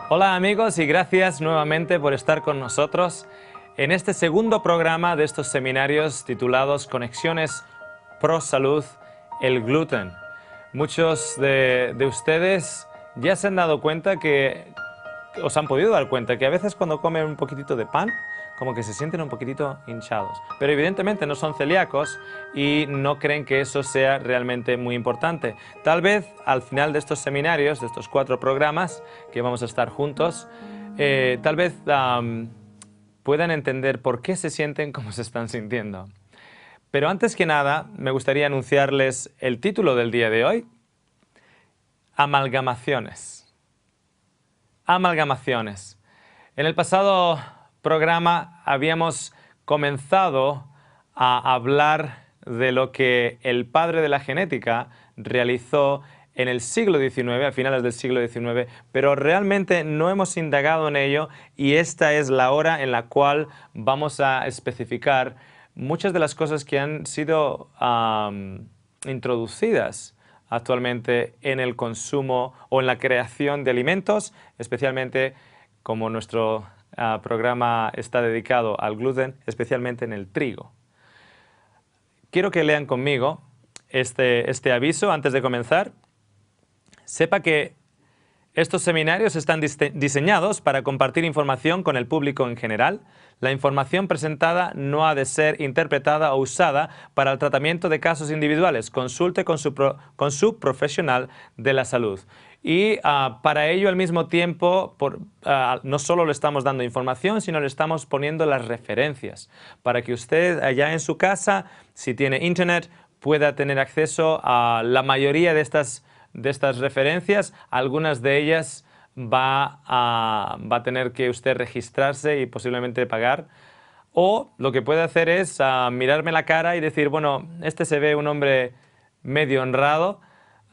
Hola amigos y gracias nuevamente por estar con nosotros en este segundo programa de estos seminarios titulados Conexiones Pro Salud, el gluten. Muchos de ustedes ya se han dado cuenta os han podido dar cuenta que a veces cuando comen un poquitito de pan, como que se sienten un poquitito hinchados. Pero evidentemente no son celíacos y no creen que eso sea realmente muy importante. Tal vez al final de estos seminarios, de estos 4 programas que vamos a estar juntos, tal vez puedan entender por qué se sienten como se están sintiendo. Pero antes que nada, me gustaría anunciarles el título del día de hoy: Amalgamaciones. Amalgamaciones. En el pasado programa habíamos comenzado a hablar de lo que el padre de la genética realizó en el siglo XIX, a finales del siglo XIX, pero realmente no hemos indagado en ello y esta es la hora en la cual vamos a especificar muchas de las cosas que han sido introducidas actualmente en el consumo o en la creación de alimentos, especialmente como nuestro programa está dedicado al gluten, especialmente en el trigo. Quiero que lean conmigo este aviso antes de comenzar. Sepa que estos seminarios están diseñados para compartir información con el público en general. La información presentada no ha de ser interpretada o usada para el tratamiento de casos individuales. Consulte con su profesional de la salud. Y para ello, al mismo tiempo, no solo le estamos dando información, sino le estamos poniendo las referencias para que usted allá en su casa, si tiene internet, pueda tener acceso a la mayoría de estas referencias. Algunas de ellas va a tener que usted registrarse y posiblemente pagar. O lo que puede hacer es mirarme la cara y decir, bueno, este se ve un hombre medio honrado,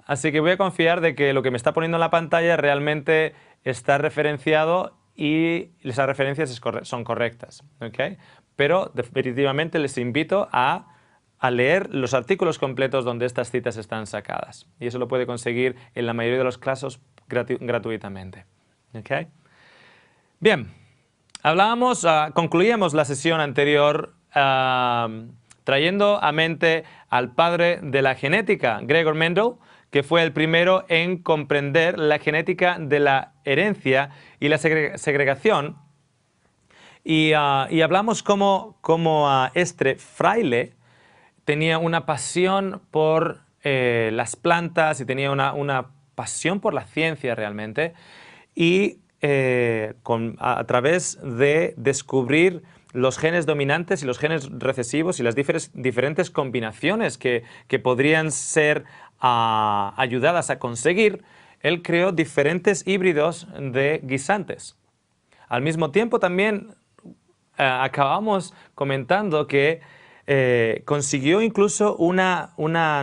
así que voy a confiar de que lo que me está poniendo en la pantalla realmente está referenciado y esas referencias son correctas, ¿okay? Pero definitivamente les invito a leer los artículos completos donde estas citas están sacadas. Y eso lo puede conseguir en la mayoría de los casos gratuitamente. ¿Okay? Bien, concluíamos la sesión anterior trayendo a mente al padre de la genética, Gregor Mendel, que fue el primero en comprender la genética de la herencia y la segregación. Y hablamos cómo este fraile tenía una pasión por las plantas y tenía una pasión por la ciencia realmente. Y a través de descubrir los genes dominantes y los genes recesivos y las diferentes combinaciones que podrían ser ayudadas a conseguir, él creó diferentes híbridos de guisantes. Al mismo tiempo también acabamos comentando que consiguió incluso una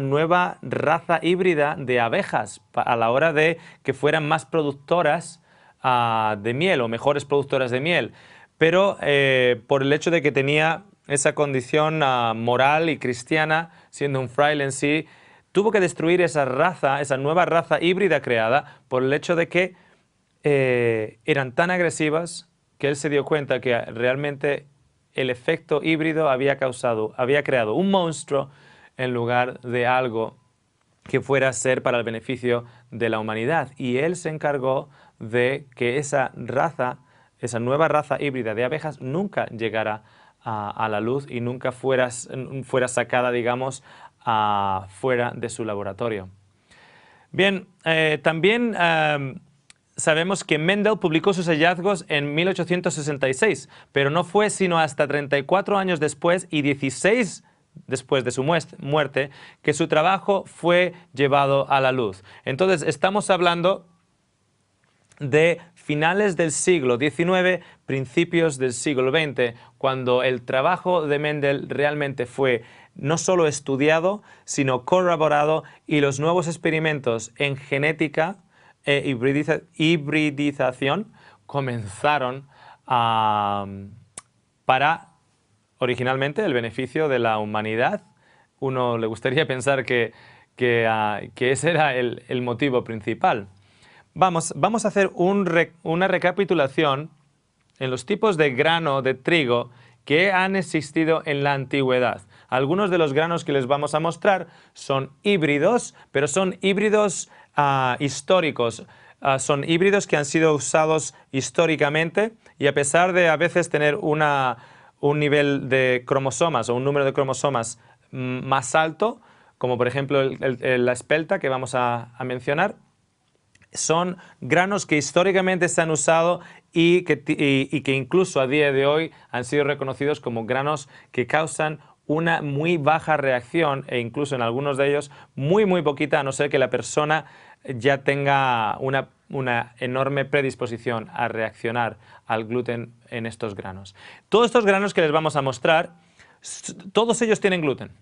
nueva raza híbrida de abejas a la hora de que fueran más productoras de miel o mejores productoras de miel. Pero por el hecho de que tenía esa condición moral y cristiana, siendo un fraile en sí, tuvo que destruir esa nueva raza híbrida creada por el hecho de que eran tan agresivas que él se dio cuenta que realmente el efecto híbrido había creado un monstruo en lugar de algo que fuera a ser para el beneficio de la humanidad. Y él se encargó de que esa nueva raza híbrida de abejas nunca llegara a la luz y nunca fuera sacada, digamos, fuera de su laboratorio. Bien, también sabemos que Mendel publicó sus hallazgos en 1866, pero no fue sino hasta 34 años después y 16 después de su muerte que su trabajo fue llevado a la luz. Entonces, estamos hablando de finales del siglo XIX, principios del siglo XX, cuando el trabajo de Mendel realmente fue no solo estudiado, sino corroborado, y los nuevos experimentos en genética e hibridización comenzaron para, originalmente, el beneficio de la humanidad. Le gustaría pensar que ese era el motivo principal. Vamos a hacer una recapitulación en los tipos de grano de trigo que han existido en la antigüedad. Algunos de los granos que les vamos a mostrar son híbridos, pero son híbridos históricos. Son híbridos que han sido usados históricamente y a pesar de a veces tener un nivel de cromosomas o un número de cromosomas más alto, como por ejemplo la espelta que vamos a mencionar, son granos que históricamente se han usado y que incluso a día de hoy han sido reconocidos como granos que causan una muy baja reacción e incluso en algunos de ellos muy poquita, a no ser que la persona ya tenga una enorme predisposición a reaccionar al gluten en estos granos. Todos estos granos que les vamos a mostrar, todos ellos tienen gluten.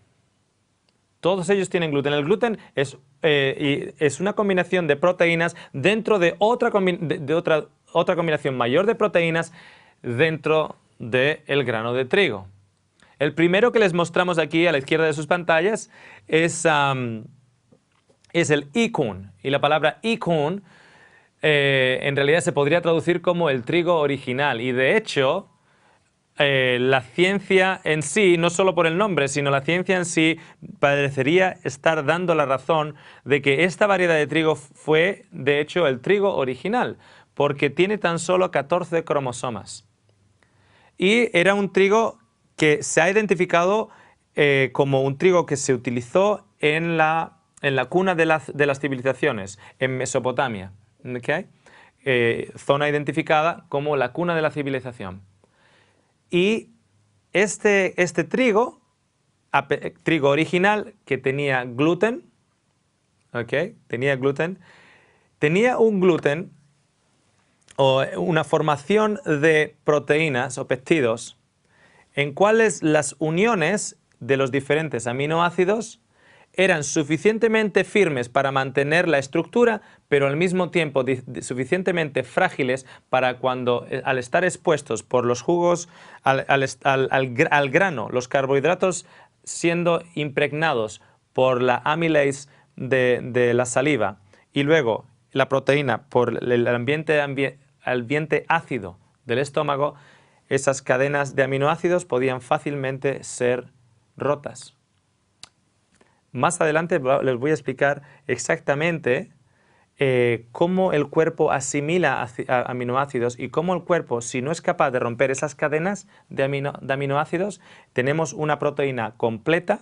Todos ellos tienen gluten. El gluten es una combinación de proteínas dentro de otra combinación mayor de proteínas dentro del grano de trigo. El primero que les mostramos aquí a la izquierda de sus pantallas es el Ikun. Y la palabra Ikun en realidad se podría traducir como el trigo original. Y de hecho, la ciencia en sí, no solo por el nombre, sino la ciencia en sí, parecería estar dando la razón de que esta variedad de trigo fue, de hecho, el trigo original, porque tiene tan solo 14 cromosomas. Y era un trigo que se ha identificado como un trigo que se utilizó en la cuna de las civilizaciones, en Mesopotamia, ¿okay? Zona identificada como la cuna de la civilización. Y este trigo original que tenía gluten, ¿okay? Tenía un gluten o una formación de proteínas o péptidos en cuales las uniones de los diferentes aminoácidos eran suficientemente firmes para mantener la estructura, pero al mismo tiempo suficientemente frágiles para cuando, al estar expuestos por los jugos al grano, los carbohidratos siendo impregnados por la amylase de la saliva y luego la proteína por el ambiente ácido del estómago, esas cadenas de aminoácidos podían fácilmente ser rotas. Más adelante les voy a explicar exactamente cómo el cuerpo asimila aminoácidos y cómo el cuerpo, si no es capaz de romper esas cadenas de aminoácidos, tenemos una proteína completa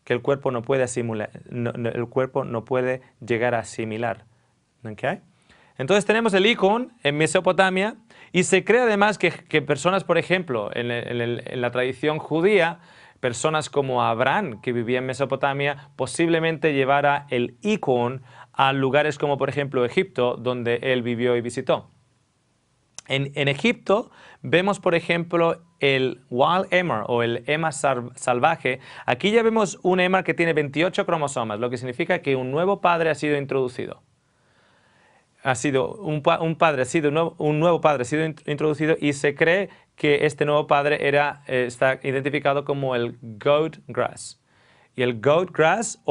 que el cuerpo no puede el cuerpo no puede llegar a asimilar. ¿Okay? Entonces tenemos el Ikun en Mesopotamia y se cree además que personas, por ejemplo, en la tradición judía, personas como Abraham, que vivía en Mesopotamia, posiblemente llevara el Ikun a lugares como, por ejemplo, Egipto, donde él vivió y visitó. En Egipto vemos, por ejemplo, el wild emmer o el emmer salvaje. Aquí ya vemos un emmer que tiene 28 cromosomas, lo que significa que un nuevo padre ha sido introducido. Un nuevo padre ha sido introducido y se cree que este nuevo padre está identificado como el goat grass. Y el goat grass,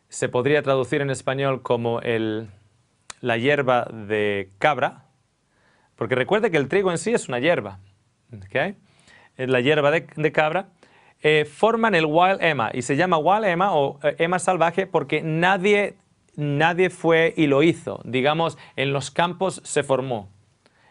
se podría traducir en español como la hierba de cabra, porque recuerde que el trigo en sí es una hierba, ¿okay? La hierba de cabra, forman el wild emmer y se llama wild emmer o emmer salvaje porque nadie fue y lo hizo. Digamos, en los campos se formó.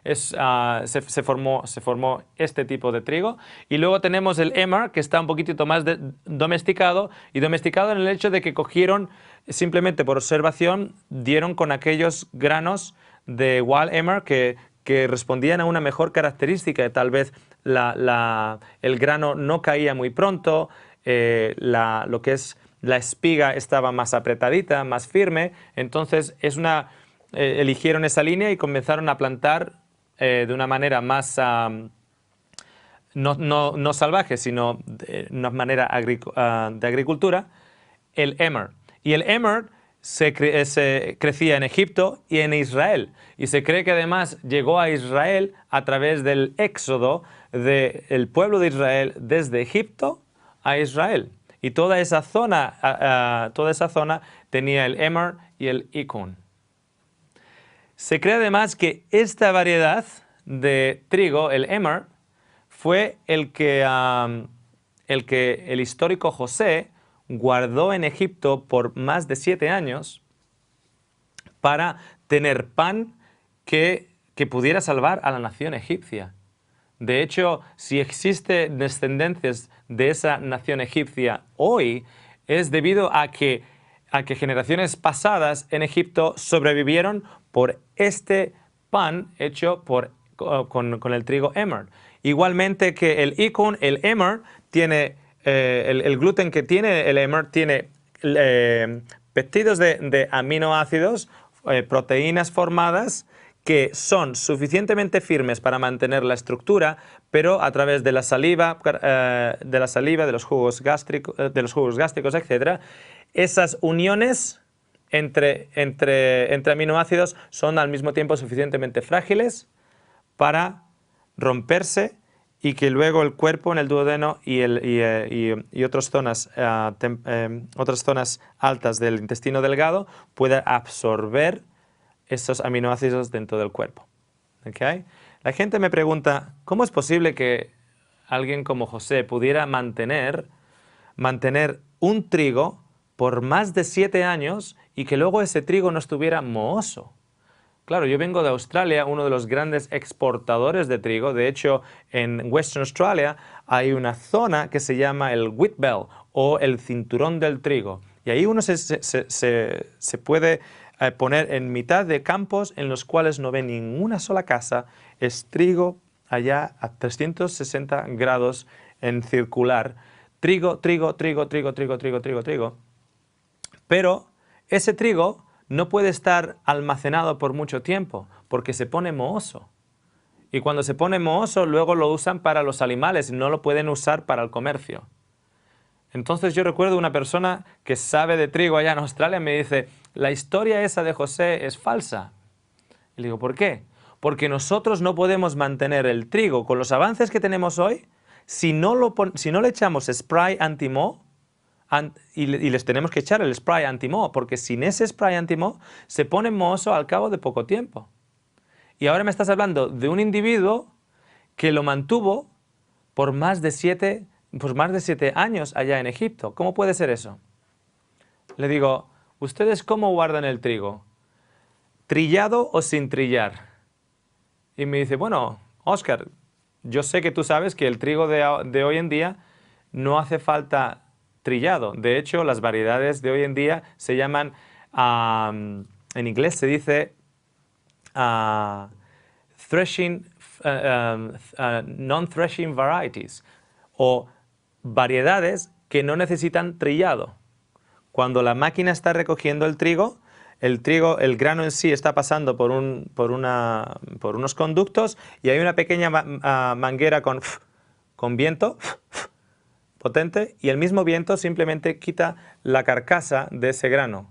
Se formó este tipo de trigo. Y luego tenemos el emmer, que está un poquitito más domesticado. Y domesticado en el hecho de que cogieron, simplemente por observación, dieron con aquellos granos de wild emmer que respondían a una mejor característica. Tal vez el grano no caía muy pronto, lo que es la espiga estaba más apretadita, más firme, entonces eligieron esa línea y comenzaron a plantar de una manera más, no salvaje, sino de una manera de agricultura, el emmer. Y el emmer se crecía en Egipto y en Israel. Y se cree que además llegó a Israel a través del éxodo del pueblo de Israel desde Egipto a Israel. Y toda esa zona tenía el emmer y el icun. Se cree además que esta variedad de trigo, el emmer, fue el que el histórico José guardó en Egipto por más de 7 años para tener pan que pudiera salvar a la nación egipcia. De hecho, si existen descendencias de esa nación egipcia hoy, es debido a que generaciones pasadas en Egipto sobrevivieron por este pan hecho con el trigo emmer. Igualmente que el icun, el emmer, tiene el gluten que tiene el emmer tiene péptidos de aminoácidos, proteínas formadas que son suficientemente firmes para mantener la estructura, pero a través de la saliva, de los jugos gástricos, etc., esas uniones entre aminoácidos son al mismo tiempo suficientemente frágiles para romperse y que luego el cuerpo en el duodeno y otras zonas altas del intestino delgado pueda absorber estos aminoácidos dentro del cuerpo. ¿Okay? La gente me pregunta, ¿cómo es posible que alguien como José pudiera mantener un trigo por más de 7 años y que luego ese trigo no estuviera mohoso? Claro, yo vengo de Australia, uno de los grandes exportadores de trigo. De hecho, en Western Australia hay una zona que se llama el wheat belt o el cinturón del trigo. Y ahí uno se puede poner en mitad de campos en los cuales no ve ninguna sola casa. Es trigo allá a 360 grados en circular. Trigo, trigo, trigo, trigo, trigo, trigo, trigo, trigo. Pero ese trigo no puede estar almacenado por mucho tiempo porque se pone mohoso. Y cuando se pone mohoso, luego lo usan para los animales y no lo pueden usar para el comercio. Entonces yo recuerdo una persona que sabe de trigo allá en Australia me dice, la historia esa de José es falsa. Y le digo, ¿por qué? Porque nosotros no podemos mantener el trigo con los avances que tenemos hoy si no le echamos spray anti-moho y les tenemos que echar el spray anti-moho, porque sin ese spray anti-moho se pone mohoso al cabo de poco tiempo. Y ahora me estás hablando de un individuo que lo mantuvo por más de 7 años allá en Egipto. ¿Cómo puede ser eso? Le digo, ¿ustedes cómo guardan el trigo? ¿Trillado o sin trillar? Y me dice, bueno, Oscar, yo sé que tú sabes que el trigo de hoy en día no hace falta trillado. De hecho, las variedades de hoy en día se llaman, en inglés se dice non-threshing varieties, o variedades que no necesitan trillado. Cuando la máquina está recogiendo el grano en sí está pasando por unos conductos y hay una pequeña manguera con viento potente y el mismo viento simplemente quita la carcasa de ese grano.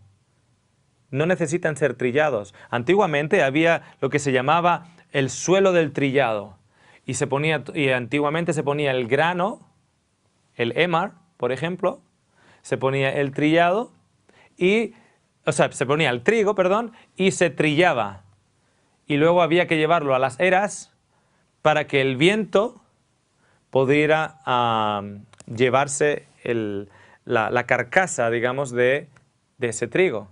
No necesitan ser trillados. Antiguamente había lo que se llamaba el suelo del trillado y antiguamente se ponía el grano, el emmer, por ejemplo, se ponía el trillado se ponía el trigo, perdón, y se trillaba. Y luego había que llevarlo a las eras para que el viento pudiera llevarse la carcasa, digamos, de ese trigo.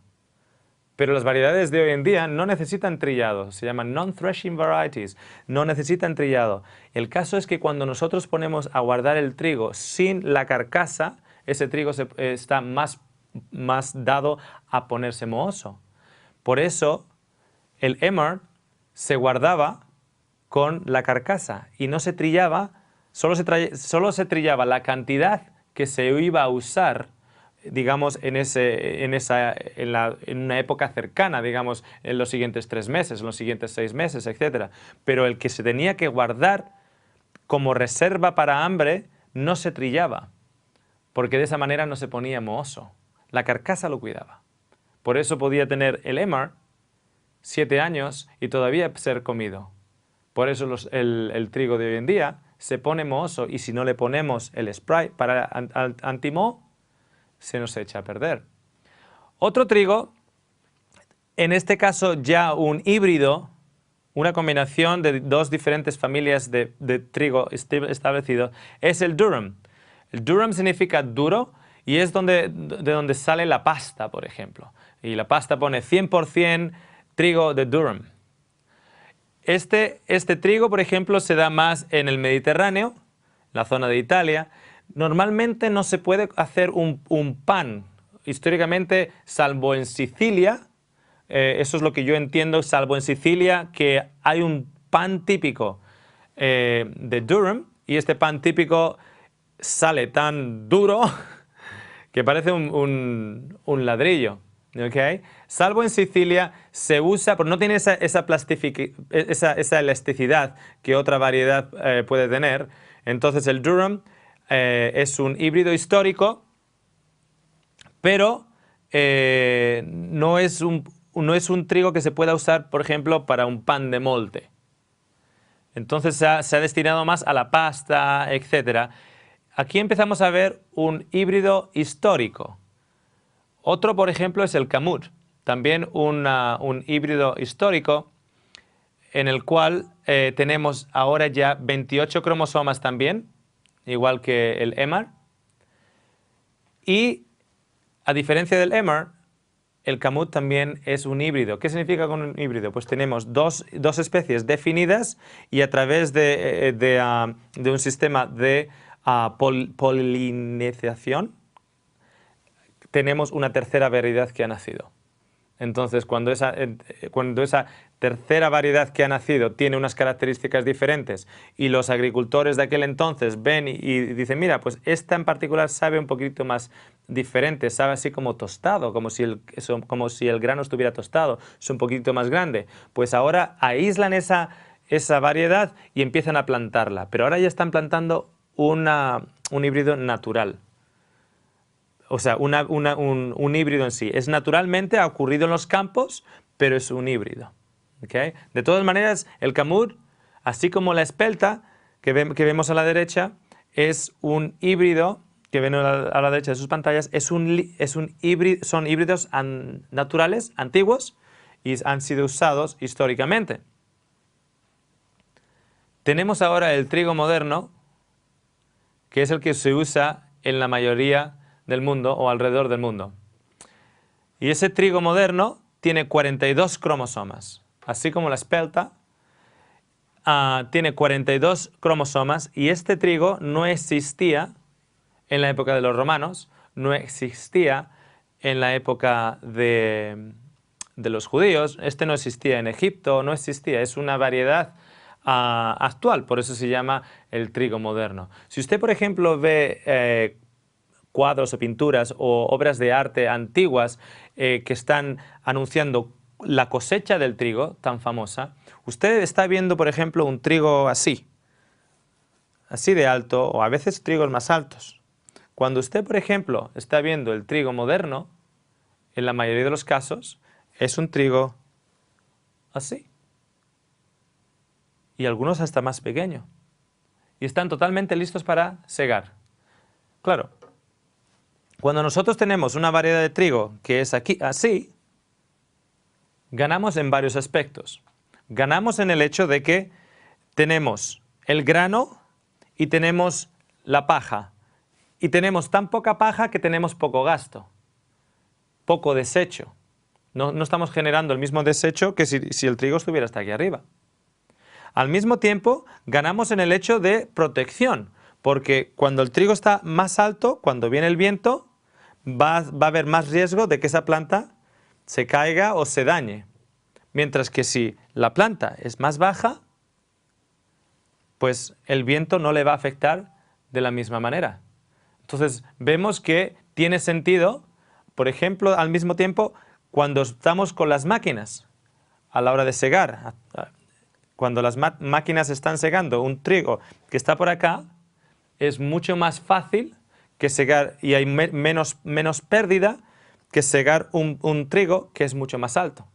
Pero las variedades de hoy en día no necesitan trillado, se llaman non-threshing varieties, no necesitan trillado. El caso es que cuando nosotros ponemos a guardar el trigo sin la carcasa, ese trigo está más dado a ponerse mohoso. Por eso el emmer se guardaba con la carcasa y no se trillaba, solo se trillaba la cantidad que se iba a usar, digamos, en una época cercana, digamos, en los siguientes 3 meses, en los siguientes 6 meses, etc. Pero el que se tenía que guardar como reserva para hambre no se trillaba, porque de esa manera no se ponía mohoso. La carcasa lo cuidaba. Por eso podía tener el emmer 7 años y todavía ser comido. Por eso el trigo de hoy en día se pone mohoso y si no le ponemos el spray para anti-moho, se nos echa a perder. Otro trigo, en este caso ya un híbrido, una combinación de dos diferentes familias de trigo establecidos, es el durum. El durum significa duro y es de donde sale la pasta, por ejemplo. Y la pasta pone 100% trigo de durum. Este trigo, por ejemplo, se da más en el Mediterráneo, la zona de Italia. Normalmente no se puede hacer un pan, históricamente, salvo en Sicilia. Eso es lo que yo entiendo, salvo en Sicilia, que hay un pan típico de durum, y este pan típico sale tan duro que parece un ladrillo. ¿Okay? Salvo en Sicilia se usa, pero no tiene esa elasticidad que otra variedad puede tener. Entonces el durum es un híbrido histórico, pero no es un trigo que se pueda usar, por ejemplo, para un pan de molde. Entonces se ha destinado más a la pasta, etc. Aquí empezamos a ver un híbrido histórico. Otro, por ejemplo, es el kamut, también un híbrido histórico en el cual tenemos ahora ya 28 cromosomas también, igual que el Emmer. Y a diferencia del Emmer, el kamut también es un híbrido. ¿Qué significa con un híbrido? Pues tenemos dos especies definidas y a través de un sistema de polinización tenemos una tercera variedad que ha nacido. Entonces, cuando esa tercera variedad que ha nacido tiene unas características diferentes y los agricultores de aquel entonces ven y dicen, mira, pues esta en particular sabe un poquito más diferente, sabe así como tostado, como si el grano estuviera tostado, es un poquito más grande. Pues ahora aíslan esa variedad y empiezan a plantarla. Pero ahora ya están plantando un híbrido natural. O sea, un híbrido en sí. Es naturalmente, ha ocurrido en los campos, pero es un híbrido. ¿Okay? De todas maneras, el kamut, así como la espelta, que vemos a la derecha, es un híbrido, que ven a la derecha de sus pantallas, son híbridos naturales, antiguos, y han sido usados históricamente. Tenemos ahora el trigo moderno, que es el que se usa en la mayoría del mundo o alrededor del mundo. Y ese trigo moderno tiene 42 cromosomas, así como la espelta tiene 42 cromosomas, y este trigo no existía en la época de los romanos, no existía en la época de los judíos, este no existía en Egipto, no existía, es una variedad actual, por eso se llama el trigo moderno. Si usted, por ejemplo, ve cuadros o pinturas o obras de arte antiguas que están anunciando la cosecha del trigo, tan famosa, usted está viendo, por ejemplo, un trigo así de alto, o a veces trigos más altos. Cuando usted, por ejemplo, está viendo el trigo moderno, en la mayoría de los casos, es un trigo así. Y algunos hasta más pequeño. Y están totalmente listos para segar. Claro, cuando nosotros tenemos una variedad de trigo que es aquí así, ganamos en varios aspectos. Ganamos en el hecho de que tenemos el grano y tenemos la paja. Y tenemos tan poca paja que tenemos poco gasto, poco desecho. No estamos generando el mismo desecho que si el trigo estuviera hasta aquí arriba. Al mismo tiempo, ganamos en el hecho de protección, porque cuando el trigo está más alto, cuando viene el viento, va a haber más riesgo de que esa planta se caiga o se dañe. Mientras que si la planta es más baja, pues el viento no le va a afectar de la misma manera. Entonces vemos que tiene sentido, por ejemplo, al mismo tiempo, cuando estamos con las máquinas a la hora de segar. Cuando las máquinas están segando un trigo que está por acá, es mucho más fácil que segar, y hay menos pérdida que segar un trigo que es mucho más alto.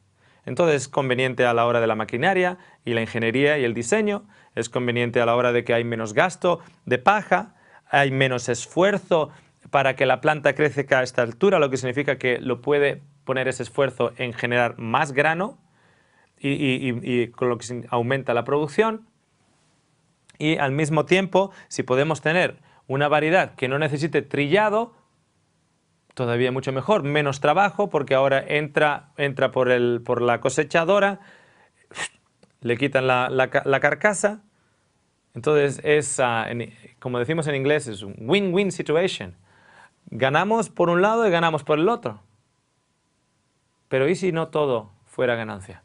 Entonces es conveniente a la hora de la maquinaria y la ingeniería y el diseño, es conveniente a la hora de que hay menos gasto de paja, hay menos esfuerzo para que la planta crezca a esta altura, lo que significa que lo puede poner ese esfuerzo en generar más grano y con lo que aumenta la producción. Y al mismo tiempo, si podemos tener una variedad que no necesite trillado, todavía mucho mejor, menos trabajo, porque ahora entra por la cosechadora, le quitan la carcasa. Entonces es, como decimos en inglés, es un win-win situation. Ganamos por un lado y ganamos por el otro. Pero ¿y si no todo fuera ganancia?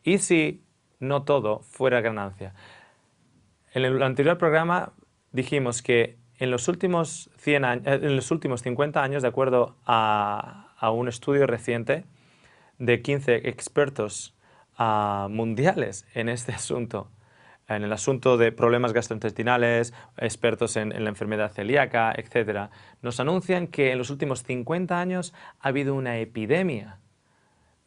¿Y si no todo fuera ganancia? En el anterior programa dijimos que en los últimos 50 años, de acuerdo a un estudio reciente de 15 expertos mundiales en este asunto, en el asunto de problemas gastrointestinales, expertos en la enfermedad celíaca, etc., nos anuncian que en los últimos 50 años ha habido una epidemia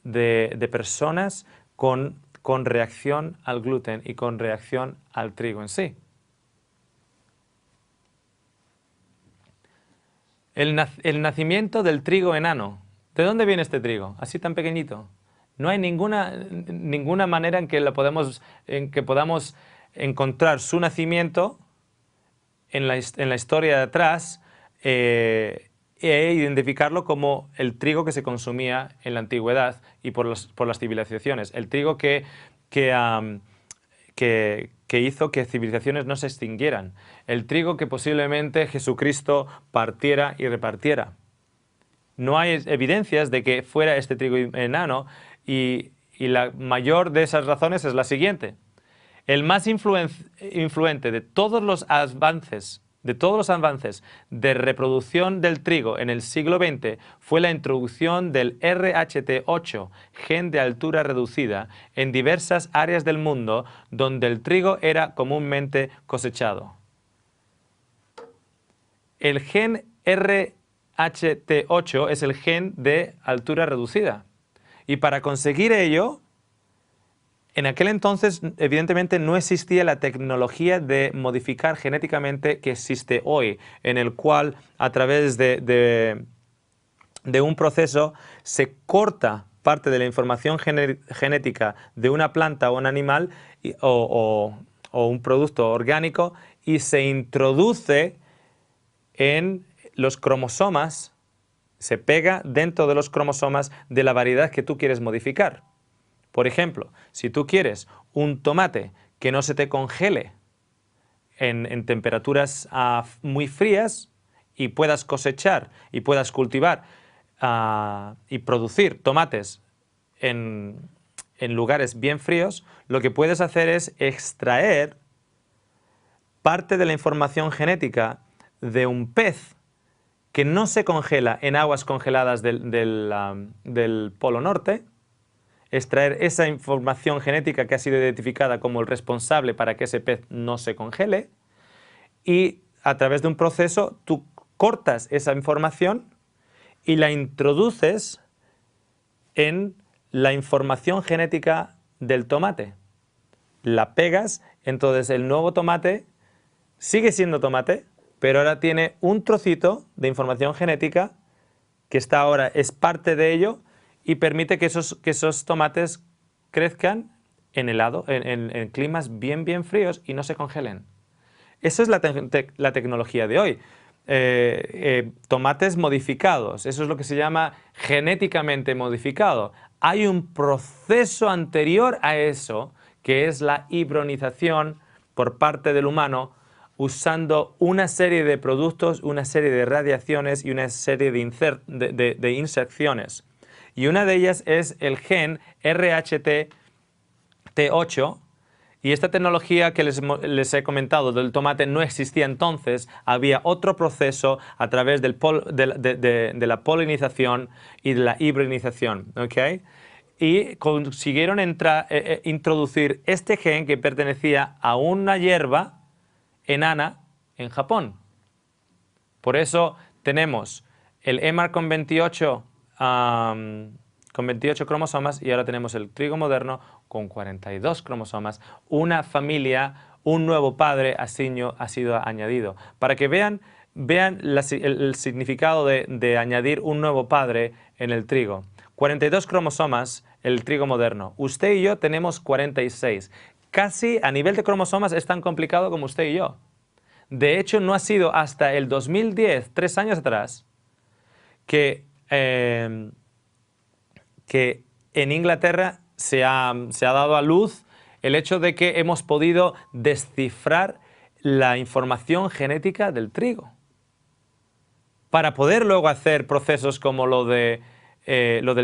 de personas con reacción al gluten y con reacción al trigo en sí. El nacimiento del trigo enano. ¿De dónde viene este trigo? Así tan pequeñito. No hay ninguna manera en que podamos encontrar su nacimiento en la historia de atrás e identificarlo como el trigo que se consumía en la antigüedad y por las civilizaciones. El trigo que hizo que civilizaciones no se extinguieran. El trigo que posiblemente Jesucristo partiera y repartiera. No hay evidencias de que fuera este trigo enano y la mayor de esas razones es la siguiente. El más influente de todos los avances de reproducción del trigo en el siglo XX fue la introducción del RHT8, gen de altura reducida, en diversas áreas del mundo donde el trigo era comúnmente cosechado. El gen RHT8 es el gen de altura reducida. Y para conseguir ello, en aquel entonces, evidentemente, no existía la tecnología de modificar genéticamente que existe hoy, en el cual, a través de un proceso, se corta parte de la información genética de una planta o un animal o un producto orgánico y se introduce en los cromosomas, se pega dentro de los cromosomas de la variedad que tú quieres modificar. Por ejemplo, si tú quieres un tomate que no se te congele en temperaturas muy frías y puedas cosechar y puedas cultivar y producir tomates en lugares bien fríos, lo que puedes hacer es extraer parte de la información genética de un pez que no se congela en aguas congeladas del Polo Norte, extraer esa información genética que ha sido identificada como el responsable para que ese pez no se congele y a través de un proceso tú cortas esa información y la introduces en la información genética del tomate. La pegas, entonces el nuevo tomate sigue siendo tomate, pero ahora tiene un trocito de información genética que es parte de ello y permite que esos tomates crezcan en climas bien fríos y no se congelen. Esa es la tecnología de hoy. Tomates modificados, eso es lo que se llama genéticamente modificado. Hay un proceso anterior a eso, que es la hibronización por parte del humano, usando una serie de productos, una serie de radiaciones y una serie de inserciones. Y una de ellas es el gen RHT8, y esta tecnología que les he comentado del tomate no existía entonces, había otro proceso a través de la polinización y de la hibridización, ¿okay? Y consiguieron introducir este gen que pertenecía a una hierba enana en Japón. Por eso tenemos el Emar con 28 cromosomas y ahora tenemos el trigo moderno con 42 cromosomas. Una familia, un nuevo padre ha sido añadido. Para que vean vean el significado de añadir un nuevo padre en el trigo. 42 cromosomas, el trigo moderno. Usted y yo tenemos 46. Casi a nivel de cromosomas es tan complicado como usted y yo. De hecho, no ha sido hasta el 2010, 3 años atrás, que en Inglaterra se ha dado a luz el hecho de que hemos podido descifrar la información genética del trigo para poder luego hacer procesos como lo del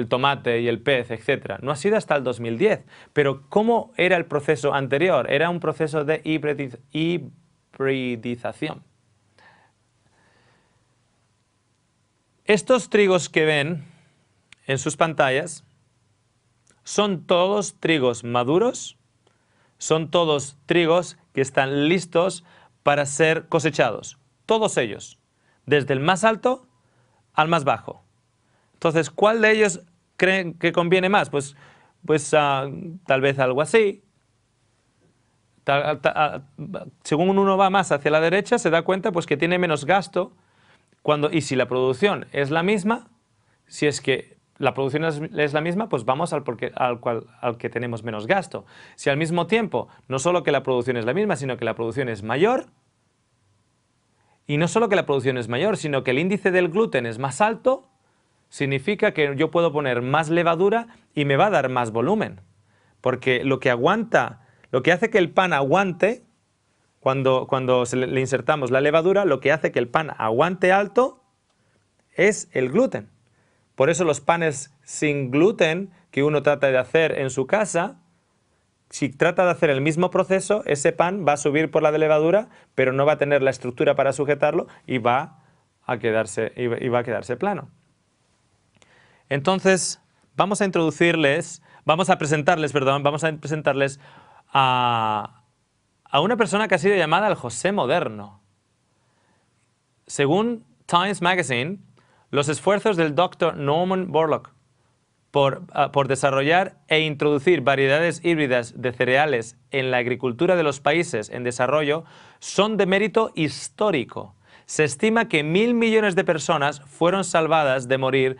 tomate y el pez, etc. No ha sido hasta el 2010. Pero ¿cómo era el proceso anterior? Era un proceso de hibridización. Estos trigos que ven en sus pantallas son todos trigos maduros, son todos trigos que están listos para ser cosechados. Todos ellos, desde el más alto al más bajo. Entonces, ¿cuál de ellos creen que conviene más? Pues tal vez algo así. Según uno va más hacia la derecha, se da cuenta pues, que tiene menos gasto. Y si la producción es la misma, si es que la producción es la misma, pues vamos al que tenemos menos gasto. Si al mismo tiempo, no solo que la producción es la misma, sino que la producción es mayor, y no solo que la producción es mayor, sino que el índice del gluten es más alto, significa que yo puedo poner más levadura y me va a dar más volumen. Porque lo que hace que el pan aguante, cuando le insertamos la levadura, lo que hace que el pan aguante alto es el gluten. Por eso los panes sin gluten que uno trata de hacer en su casa, si trata de hacer el mismo proceso, ese pan va a subir por la de levadura, pero no va a tener la estructura para sujetarlo y va a quedarse plano. Entonces, vamos a presentarles a una persona que ha sido llamada el José moderno. Según Times Magazine, los esfuerzos del Dr. Norman Borlaug por desarrollar e introducir variedades híbridas de cereales en la agricultura de los países en desarrollo son de mérito histórico. Se estima que 1.000 millones de personas fueron salvadas de morir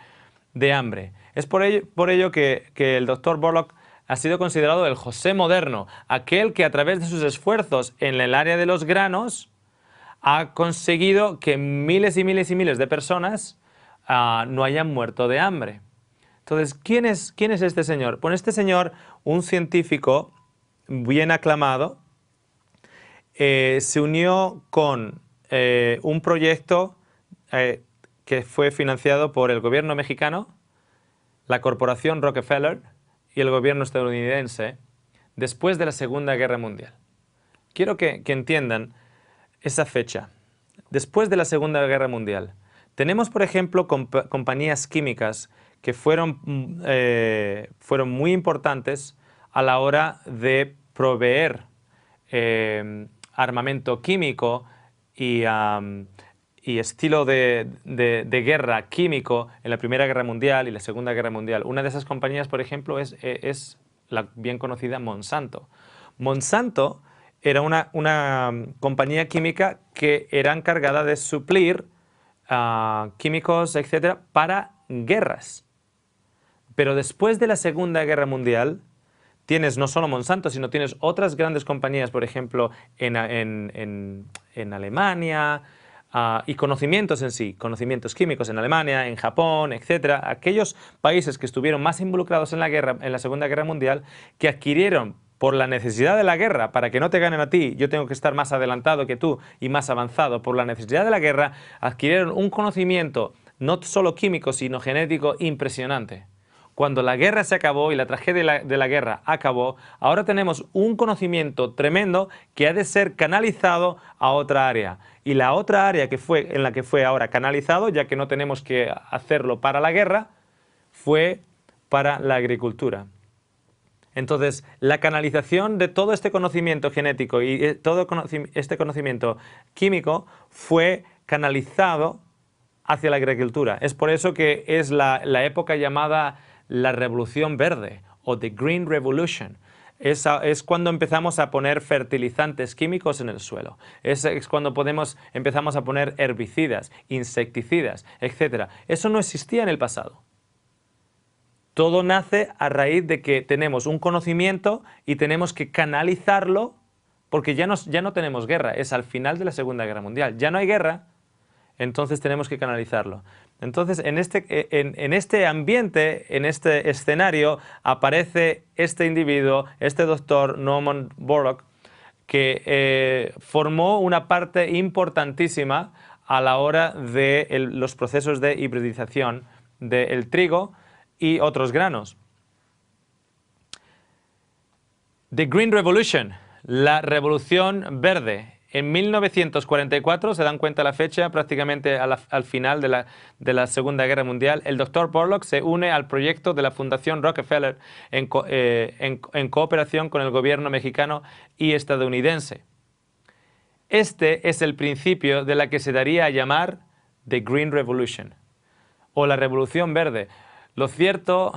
de hambre. Es por ello que el Dr. Borlaug ha sido considerado el José moderno, aquel que a través de sus esfuerzos en el área de los granos ha conseguido que miles y miles y miles de personas no hayan muerto de hambre. Entonces, ¿quién es este señor? Pues este señor, un científico bien aclamado, se unió con un proyecto que fue financiado por el gobierno mexicano, la corporación Rockefeller y el gobierno estadounidense después de la Segunda Guerra Mundial. Quiero que entiendan esa fecha. Después de la Segunda Guerra Mundial, tenemos, por ejemplo, compañías químicas que fueron muy importantes a la hora de proveer armamento químico y estilo de guerra químico en la Primera Guerra Mundial y la Segunda Guerra Mundial. Una de esas compañías, por ejemplo, es la bien conocida Monsanto. Monsanto era una compañía química que era encargada de suplir químicos, etcétera, para guerras. Pero después de la Segunda Guerra Mundial, tienes no solo Monsanto, sino tienes otras grandes compañías, por ejemplo, en Alemania, y conocimientos en sí, conocimientos químicos en Alemania, en Japón, etcétera, aquellos países que estuvieron más involucrados en la guerra, en la Segunda Guerra Mundial, que adquirieron por la necesidad de la guerra, para que no te ganen a ti, yo tengo que estar más adelantado que tú y más avanzado, por la necesidad de la guerra, adquirieron un conocimiento no solo químico, sino genético impresionante. Cuando la guerra se acabó y la tragedia de la guerra acabó, ahora tenemos un conocimiento tremendo que ha de ser canalizado a otra área. Y la otra área en la que fue ahora canalizado, ya que no tenemos que hacerlo para la guerra, fue para la agricultura. Entonces, la canalización de todo este conocimiento genético y todo este conocimiento químico fue canalizado hacia la agricultura. Es por eso que es la época llamada la Revolución Verde o The Green Revolution. es cuando empezamos a poner fertilizantes químicos en el suelo. Es cuando empezamos a poner herbicidas, insecticidas, etc. Eso no existía en el pasado. Todo nace a raíz de que tenemos un conocimiento y tenemos que canalizarlo, porque ya no tenemos guerra, es al final de la Segunda Guerra Mundial. Ya no hay guerra, entonces tenemos que canalizarlo. Entonces, en este ambiente, en este escenario, aparece este individuo, este doctor Norman Borlaug, que formó una parte importantísima a la hora de los procesos de hibridización del trigo y otros granos. The Green Revolution, la Revolución Verde. En 1944, se dan cuenta la fecha, prácticamente al final de la Segunda Guerra Mundial, el Dr. Borlaug se une al proyecto de la Fundación Rockefeller en cooperación con el gobierno mexicano y estadounidense. Este es el principio de la que se daría a llamar The Green Revolution, o la Revolución Verde. Lo cierto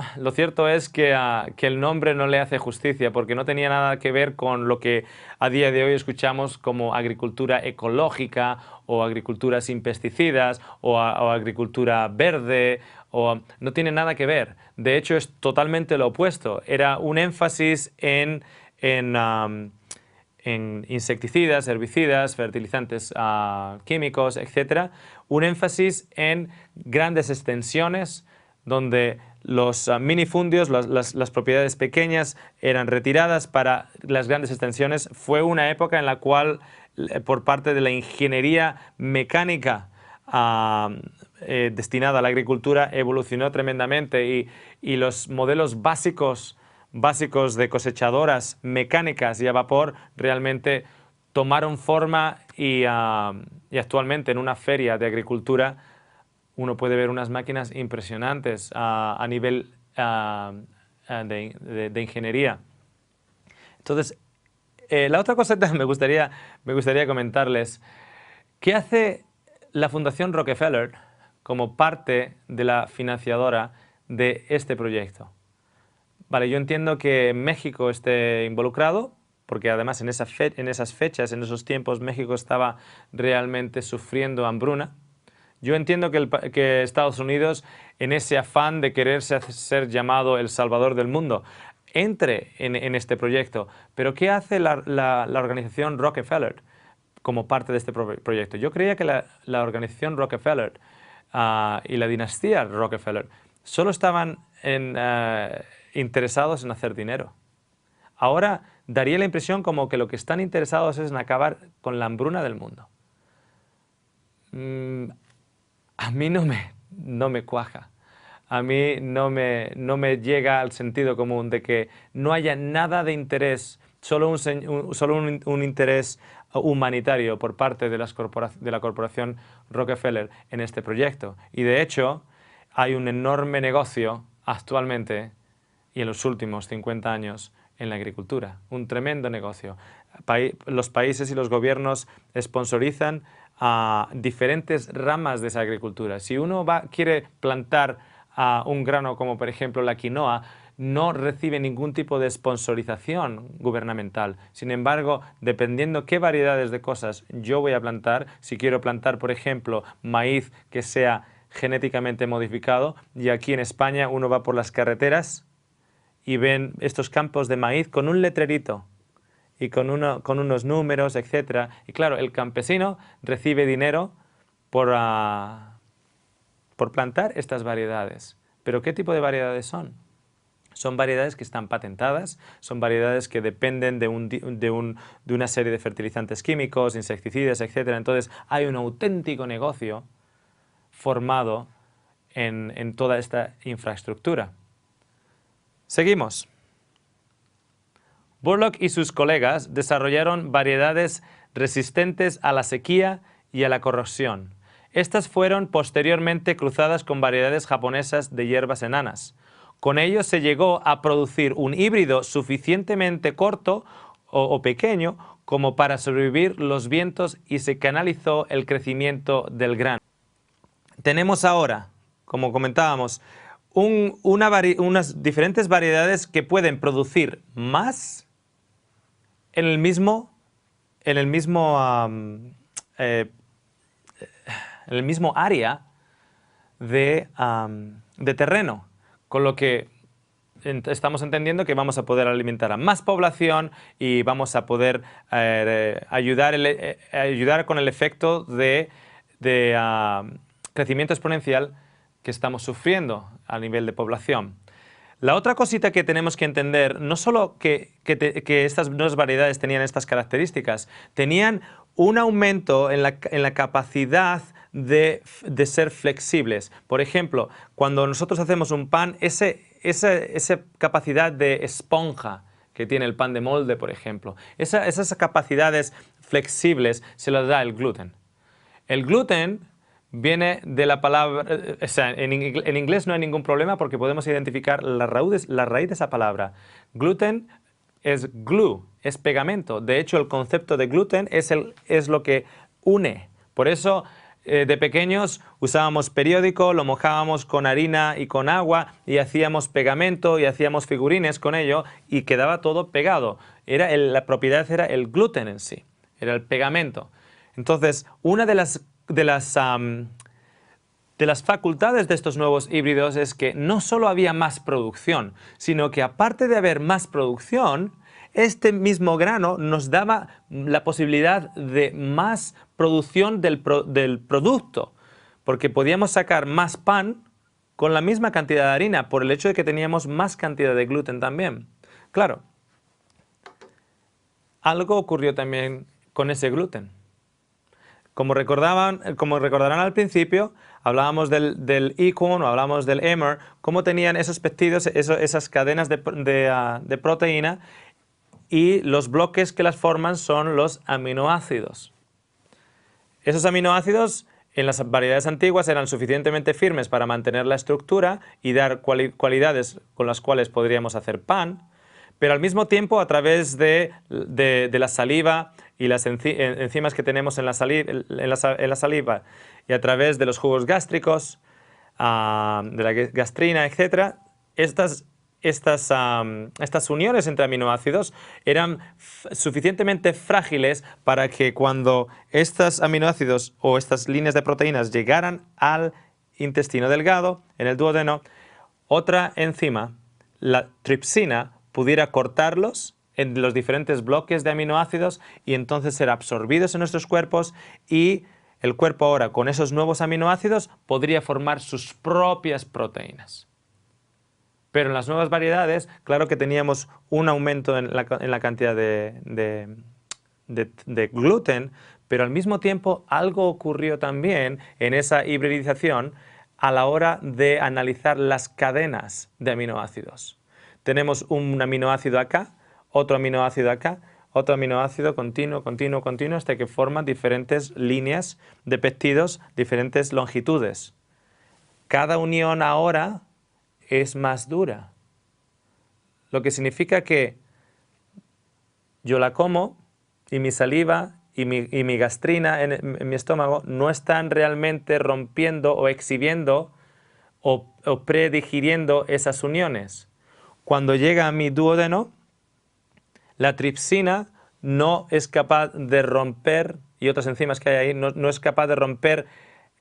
es que el nombre no le hace justicia, porque no tenía nada que ver con lo que a día de hoy escuchamos como agricultura ecológica o agricultura sin pesticidas o agricultura verde. No tiene nada que ver. De hecho, es totalmente lo opuesto. Era un énfasis en insecticidas, herbicidas, fertilizantes químicos, etc. Un énfasis en grandes extensiones, donde los minifundios, las propiedades pequeñas, eran retiradas para las grandes extensiones. Fue una época en la cual, por parte de la ingeniería mecánica destinada a la agricultura, evolucionó tremendamente y los modelos básicos de cosechadoras mecánicas y a vapor realmente tomaron forma y actualmente en una feria de agricultura uno puede ver unas máquinas impresionantes a nivel de ingeniería. Entonces, la otra cosa que me gustaría comentarles, ¿qué hace la Fundación Rockefeller como parte de la financiadora de este proyecto? Vale, yo entiendo que México esté involucrado, porque además en esas fechas, en esos tiempos, México estaba realmente sufriendo hambruna. Yo entiendo que Estados Unidos, en ese afán de quererse ser llamado el salvador del mundo, entre en este proyecto. Pero ¿qué hace la organización Rockefeller como parte de este proyecto? Yo creía que la organización Rockefeller y la dinastía Rockefeller solo estaban interesados en hacer dinero. Ahora daría la impresión como que lo que están interesados es en acabar con la hambruna del mundo. A mí no me cuaja. A mí no me llega al sentido común de que no haya nada de interés, solo un interés humanitario por parte de la corporación Rockefeller en este proyecto. Y de hecho, hay un enorme negocio actualmente y en los últimos 50 años en la agricultura. Un tremendo negocio. Los países y los gobiernos sponsorizan a diferentes ramas de esa agricultura. Si uno quiere plantar un grano como por ejemplo la quinoa, no recibe ningún tipo de sponsorización gubernamental. Sin embargo, dependiendo qué variedades de cosas yo voy a plantar, si quiero plantar por ejemplo maíz que sea genéticamente modificado, y aquí en España uno va por las carreteras y ven estos campos de maíz con un letrerito y con unos números, etc. Y claro, el campesino recibe dinero por plantar estas variedades. ¿Pero qué tipo de variedades son? Son variedades que están patentadas, son variedades que dependen de una serie de fertilizantes químicos, insecticidas, etc. Entonces hay un auténtico negocio formado en toda esta infraestructura. Seguimos. Borlaug y sus colegas desarrollaron variedades resistentes a la sequía y a la corrosión. Estas fueron posteriormente cruzadas con variedades japonesas de hierbas enanas. Con ello se llegó a producir un híbrido suficientemente corto o pequeño como para sobrevivir los vientos y se canalizó el crecimiento del grano. Tenemos ahora, como comentábamos, unas diferentes variedades que pueden producir más en el mismo, en el mismo, en el mismo área de terreno, con lo que estamos entendiendo que vamos a poder alimentar a más población y vamos a poder ayudar con el efecto de crecimiento exponencial que estamos sufriendo a nivel de población. La otra cosita que tenemos que entender, no solo que estas nuevas variedades tenían estas características, tenían un aumento en la capacidad de ser flexibles. Por ejemplo, cuando nosotros hacemos un pan, esa capacidad de esponja que tiene el pan de molde, por ejemplo, esas capacidades flexibles se las da el gluten. El gluten viene de la palabra, o sea, en inglés no hay ningún problema porque podemos identificar la raíz de esa palabra. Gluten es glue, es pegamento. De hecho, el concepto de gluten es lo que une. Por eso, de pequeños usábamos periódico, lo mojábamos con harina y con agua y hacíamos pegamento y hacíamos figurines con ello y quedaba todo pegado. La propiedad era el gluten en sí, era el pegamento. Entonces, una de las facultades de estos nuevos híbridos es que no solo había más producción, sino que aparte de haber más producción, este mismo grano nos daba la posibilidad de más producción del producto, porque podíamos sacar más pan con la misma cantidad de harina, por el hecho de que teníamos más cantidad de gluten también. Claro, algo ocurrió también con ese gluten. Como recordarán al principio, hablábamos del Acorn o hablábamos del Emmer, cómo tenían esos péptidos, esas cadenas de proteína, y los bloques que las forman son los aminoácidos. Esos aminoácidos en las variedades antiguas eran suficientemente firmes para mantener la estructura y dar cualidades con las cuales podríamos hacer pan, pero al mismo tiempo a través de la saliva y las enzimas que tenemos en la saliva y a través de los jugos gástricos, de la gastrina, etc., estas uniones entre aminoácidos eran suficientemente frágiles para que cuando estos aminoácidos o estas líneas de proteínas llegaran al intestino delgado, en el duodeno, otra enzima, la tripsina, pudiera cortarlos en los diferentes bloques de aminoácidos y entonces ser absorbidos en nuestros cuerpos, y el cuerpo ahora con esos nuevos aminoácidos podría formar sus propias proteínas. Pero en las nuevas variedades, claro que teníamos un aumento en la cantidad de gluten, pero al mismo tiempo algo ocurrió también en esa hibridización a la hora de analizar las cadenas de aminoácidos. Tenemos un aminoácido acá, otro aminoácido acá, otro aminoácido continuo, continuo, continuo, hasta que forman diferentes líneas de péptidos, diferentes longitudes. Cada unión ahora es más dura, lo que significa que yo la como y mi saliva y mi gastrina en mi estómago no están realmente rompiendo o exhibiendo o predigiriendo esas uniones. Cuando llega a mi duodeno, la tripsina no es capaz de romper, y otras enzimas que hay ahí, no es capaz de romper